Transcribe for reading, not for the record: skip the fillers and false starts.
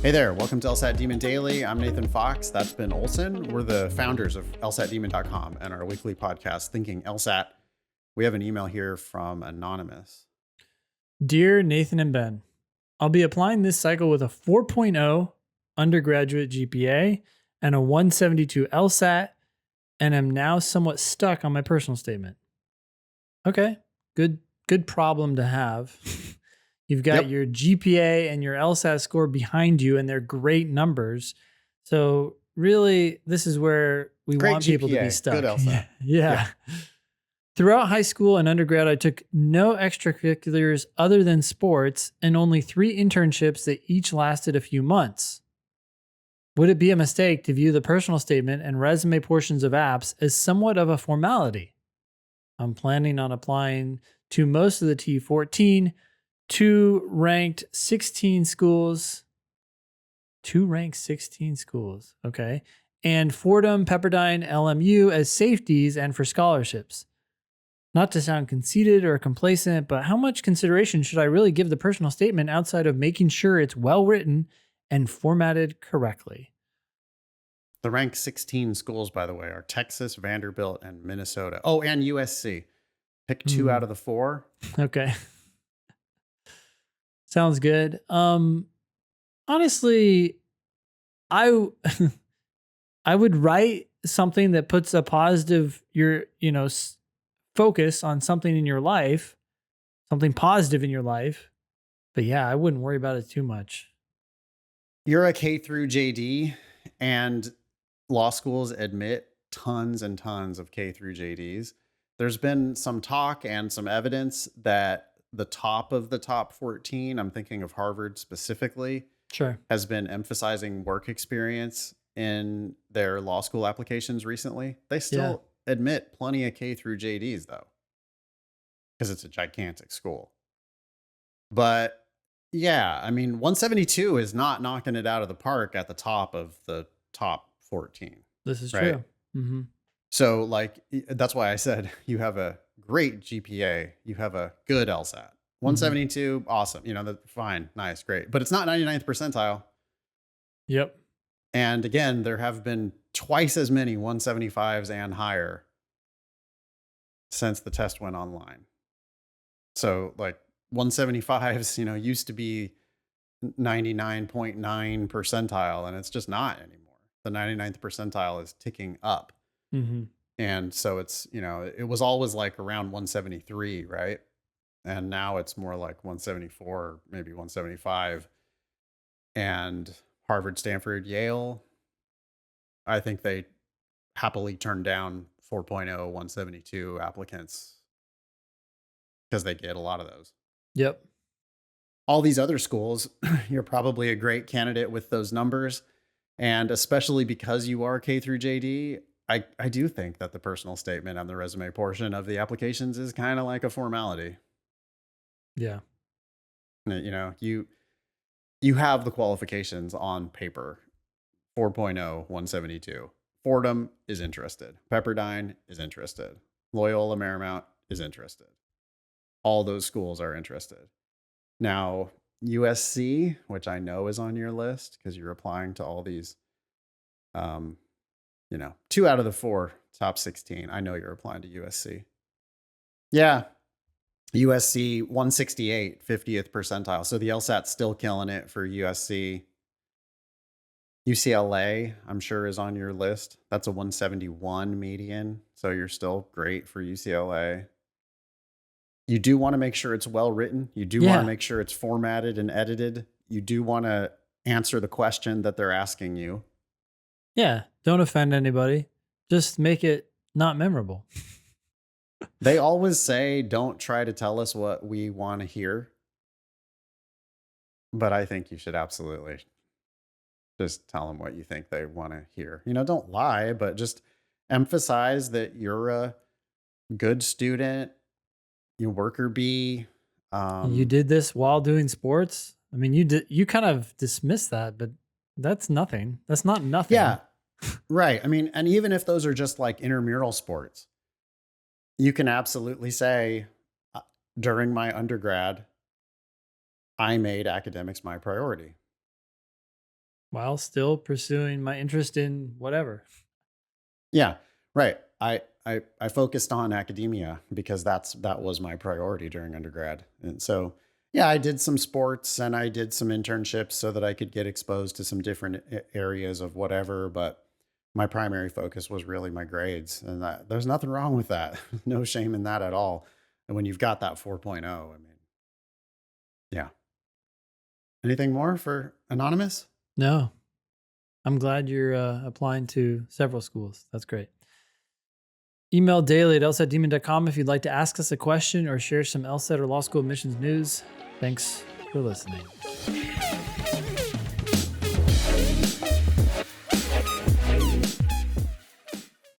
Hey there, welcome to LSAT Demon Daily. I'm Nathan Fox. That's Ben Olson. We're the founders of LSATdemon.com and our weekly podcast, Thinking LSAT. We have an email here from Anonymous. Dear Nathan and Ben, I'll be applying this cycle with a 4.0 undergraduate GPA and a 172 LSAT, and am now somewhat stuck on my personal statement. Okay, good problem to have. You've got Yep. your GPA and your LSAT score behind you, and they're great numbers. So really, this is where we Great want people to be GPA, good stuck. LSAT. Yeah. Throughout high school and undergrad, I took no extracurriculars other than sports and only 3 internships that each lasted a few months. Would it be a mistake to view the personal statement and resume portions of apps as somewhat of a formality? I'm planning on applying to most of the T14, two ranked 16 schools, okay, and Fordham, Pepperdine, LMU as safeties and for scholarships. Not to sound conceited or complacent, but how much consideration should I really give the personal statement outside of making sure it's well written and formatted correctly? The ranked 16 schools, by the way, are Texas, Vanderbilt, and Minnesota. Oh, and USC. Pick 2 out of the 4. Okay. Sounds good. Honestly, I I would write something that puts a positive focus on something in your life, something positive in your life. But yeah, I wouldn't worry about it too much. You're a K through JD, and law schools admit tons and tons of K through JDs. There's been some talk and some evidence that the top of the top 14, I'm thinking of Harvard specifically, Sure. has been emphasizing work experience in their law school applications recently. They Yeah. still admit plenty of K through JDs though, because it's a gigantic school. But yeah, I mean, 172 is not knocking it out of the park at the top of the top 14, This is right? true. Mm-hmm. So, like, that's why I said you have a great GPA, you have a good LSAT. 172, awesome. Fine, nice, great. But it's not 99th percentile. Yep. And again, there have been twice as many 175s and higher since the test went online. So, like, 175s, used to be 99.9 percentile, and it's just not anymore. The 99th percentile is ticking up. Mm-hmm. And so it was always like around 173, right? And now it's more like 174, maybe 175. And Harvard, Stanford, Yale, I think they happily turned down 4.0, 172 applicants because they get a lot of those. Yep. All these other schools, you're probably a great candidate with those numbers. And especially because you are K through JD, I do think that the personal statement on the resume portion of the applications is kind of like a formality. Yeah. You have the qualifications on paper. 4.0, 172. Fordham is interested. Pepperdine is interested. Loyola Marymount is interested. All those schools are interested. Now, USC, which I know is on your list because you're applying to all these, 2 out of the 4 top 16. I know you're applying to USC. Yeah, USC 168, 50th percentile. So the LSAT's still killing it for USC. UCLA, I'm sure, is on your list. That's a 171 median. So you're still great for UCLA. You do want to make sure it's well written. You do want to make sure it's formatted and edited. You do want to answer the question that they're asking you. Yeah. Don't offend anybody. Just make it not memorable. They always say, don't try to tell us what we want to hear. But I think you should absolutely just tell them what you think they want to hear. Don't lie, but just emphasize that you're a good student, you worker bee. You did this while doing sports? I mean, you kind of dismissed that, but that's nothing. That's not nothing. Yeah, right. I mean, and even if those are just like intramural sports, you can absolutely say, during my undergrad, I made academics my priority. while still pursuing my interest in whatever. Yeah, right. I focused on academia because that was my priority during undergrad. And so, yeah, I did some sports and I did some internships so that I could get exposed to some different areas of whatever, but my primary focus was really my grades, and there's nothing wrong with that. No shame in that at all. And when you've got that 4.0, I mean, yeah. Anything more for anonymous? No, I'm glad you're applying to several schools. That's great. Email daily at lsatdemon.com if you'd like to ask us a question or share some LSAT or law school admissions news. Thanks for listening.